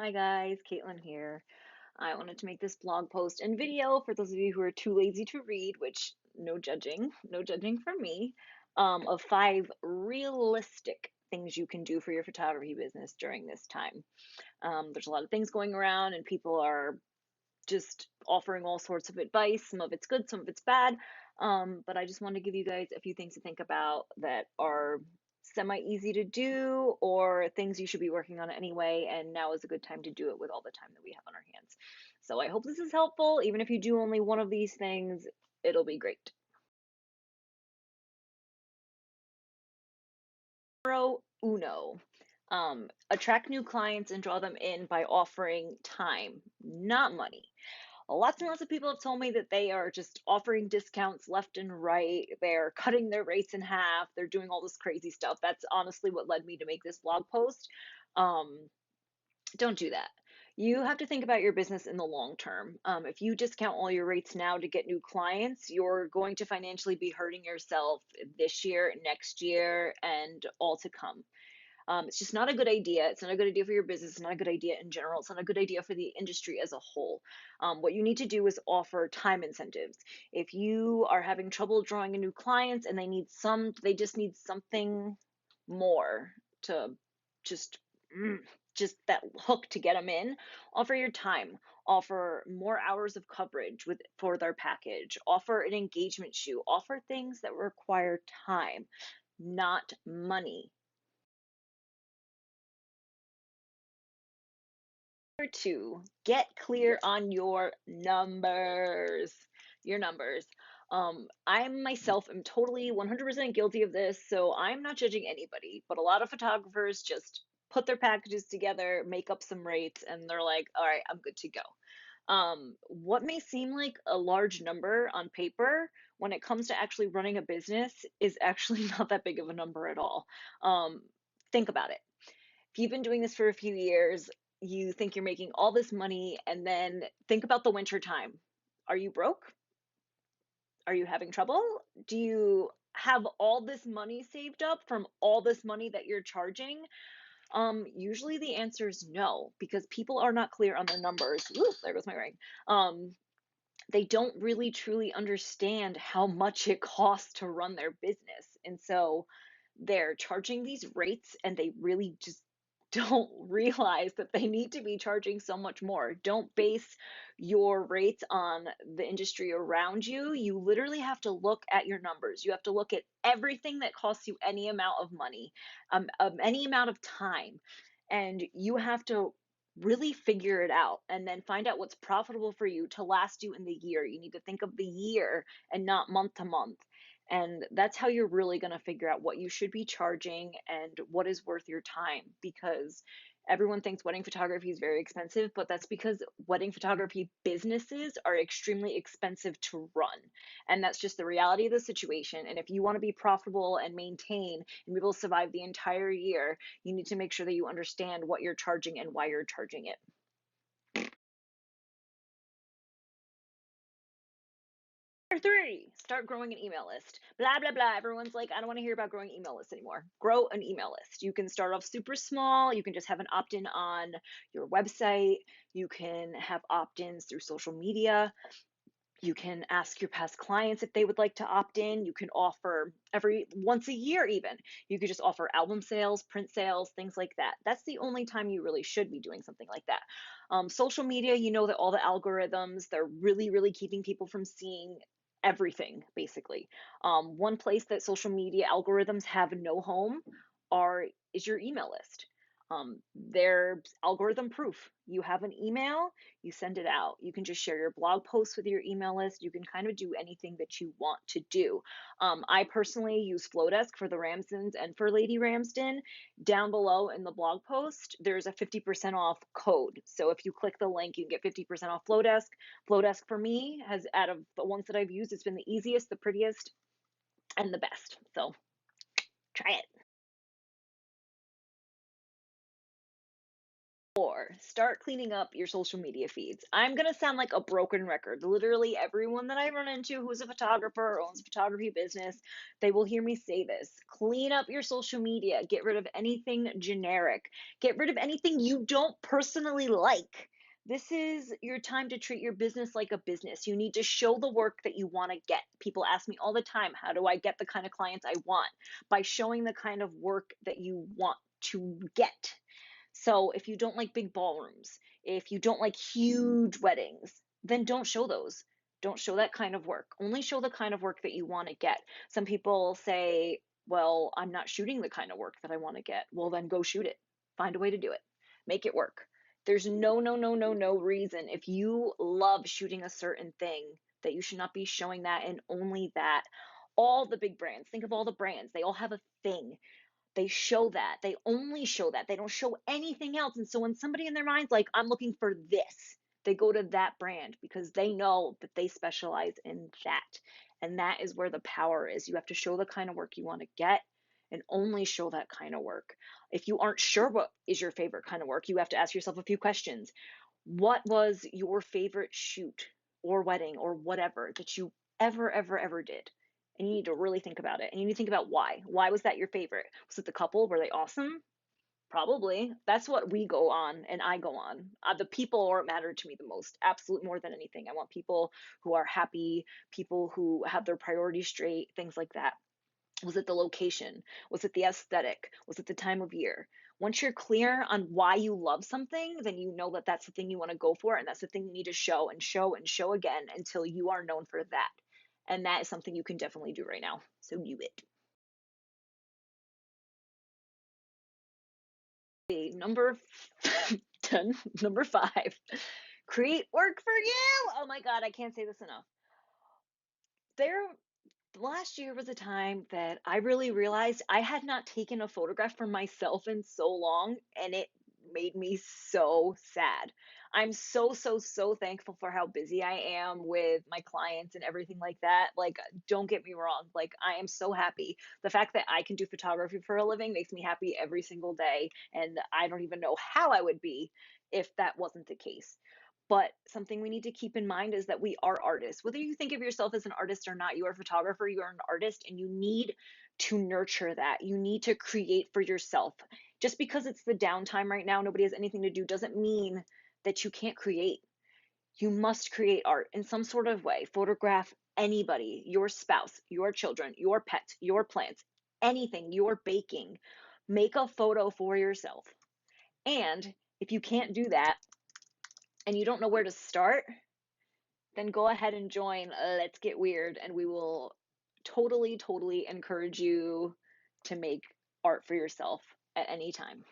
Hi guys, Caitlin here. I wanted to make this blog post and video for those of you who are too lazy to read, which no judging from me, of 5 realistic things you can do for your photography business during this time. There's a lot of things going around and people are just offering all sorts of advice. Some of it's good, some of it's bad. But I just want to give you guys a few things to think about that are semi easy to do or things you should be working on anyway. And now is a good time to do it with all the time that we have on our hands. So I hope this is helpful. Even if you do only one of these things, it'll be great. Numero uno. Attract new clients and draw them in by offering time, not money. Lots and lots of people have told me that they are just offering discounts left and right. They're cutting their rates in half. They're doing all this crazy stuff. That's honestly what led me to make this blog post. Um, don't do that. You have to think about your business in the long term. If you discount all your rates now to get new clients, you're going to financially be hurting yourself this year, next year, and all to come. It's just not a good idea. It's not a good idea for your business. It's not a good idea in general. It's not a good idea for the industry as a whole. What you need to do is offer time incentives. If you are having trouble drawing in new clients and they just need something more to just just that hook to get them in, offer your time, offer more hours of coverage for their package, offer an engagement shoot, offer things that require time, not money. Number two, get clear on your numbers. Your numbers. I myself am totally 100% guilty of this, so I'm not judging anybody, but a lot of photographers just put their packages together, make up some rates, and they're like, all right, I'm good to go. What may seem like a large number on paper, when it comes to actually running a business, is actually not that big of a number at all. Think about it. If you've been doing this for a few years, you think you're making all this money, and then think about the winter time. Are you broke? Are you having trouble? Do you have all this money saved up from all this money that you're charging? Usually the answer is no, because people are not clear on their numbers. Ooh, there goes my ring. They don't really truly understand how much it costs to run their business. And so they're charging these rates and they really just don't realize that they need to be charging so much more. Don't base your rates on the industry around you. You literally have to look at your numbers. You have to look at everything that costs you any amount of money, any amount of time, and you have to really figure it out and then find out what's profitable for you to last you in the year. You need to think of the year and not month to month. And that's how you're really going to figure out what you should be charging and what is worth your time, because everyone thinks wedding photography is very expensive, but that's because wedding photography businesses are extremely expensive to run. And that's just the reality of the situation. And if you want to be profitable and maintain and be able to survive the entire year, you need to make sure that you understand what you're charging and why you're charging it. Number three, start growing an email list. Blah, blah, blah. Everyone's like, I don't want to hear about growing email lists anymore. Grow an email list. You can start off super small. You can just have an opt in on your website. You can have opt ins through social media. You can ask your past clients if they would like to opt in. You can offer every once a year, even. You could just offer album sales, print sales, things like that. That's the only time you really should be doing something like that. Social media, you know that all the algorithms, they're really, really keeping people from seeing everything, basically. One place that social media algorithms have no home is your email list. They're algorithm proof. You have an email, you send it out. You can just share your blog posts with your email list. You can kind of do anything that you want to do. I personally use Flowdesk for the Ramsdens and for Lady Ramsden. Down below in the blog post, there's a 50% off code. So if you click the link, you can get 50% off Flowdesk. Flowdesk for me has, out of the ones that I've used, it's been the easiest, the prettiest, and the best. So try it. Or start cleaning up your social media feeds. I'm going to sound like a broken record. Literally, everyone that I run into who's a photographer or owns a photography business, they will hear me say this. Clean up your social media. Get rid of anything generic. Get rid of anything you don't personally like. This is your time to treat your business like a business. You need to show the work that you want to get. People ask me all the time, how do I get the kind of clients I want? By showing the kind of work that you want to get. So if you don't like big ballrooms, if you don't like huge weddings, then don't show those. Don't show that kind of work. Only show the kind of work that you want to get. Some people say, well, I'm not shooting the kind of work that I want to get. Well, then go shoot it. Find a way to do it. Make it work. There's no reason if you love shooting a certain thing that you should not be showing that and only that. All the big brands, think of all the brands, they all have a thing. They show that. They only show that. They don't show anything else. And so when somebody in their mind's like, I'm looking for this, they go to that brand because they know that they specialize in that. And that is where the power is. You have to show the kind of work you want to get and only show that kind of work. If you aren't sure what is your favorite kind of work, you have to ask yourself a few questions. What was your favorite shoot or wedding or whatever that you ever did? And you need to really think about it. And you need to think about why. Why was that your favorite? Was it the couple? Were they awesome? Probably. That's what we go on and I go on. The people are what matter to me the most, absolute more than anything. I want people who are happy, people who have their priorities straight, things like that. Was it the location? Was it the aesthetic? Was it the time of year? Once you're clear on why you love something, then you know that that's the thing you want to go for, and that's the thing you need to show and show and show again until you are known for that. And that is something you can definitely do right now. So do it. Okay, number 10, number 5, create work for you. Oh my God, I can't say this enough. There Last year was a time that I really realized I had not taken a photograph for myself in so long, and it made me so sad. I'm so thankful for how busy I am with my clients and everything like that. Like, don't get me wrong, like, I am so happy. The fact that I can do photography for a living makes me happy every single day, and I don't even know how I would be if that wasn't the case. But something we need to keep in mind is that we are artists. Whether you think of yourself as an artist or not, you are a photographer, you are an artist, and you need to nurture that. You need to create for yourself. Just because it's the downtime right now, nobody has anything to do, doesn't mean that you can't create. You must create art in some sort of way. Photograph anybody, your spouse, your children, your pets, your plants, anything, you're baking. Make a photo for yourself. And if you can't do that, and you don't know where to start, then go ahead and join Let's Get Weird, and we will totally encourage you to make art for yourself at any time.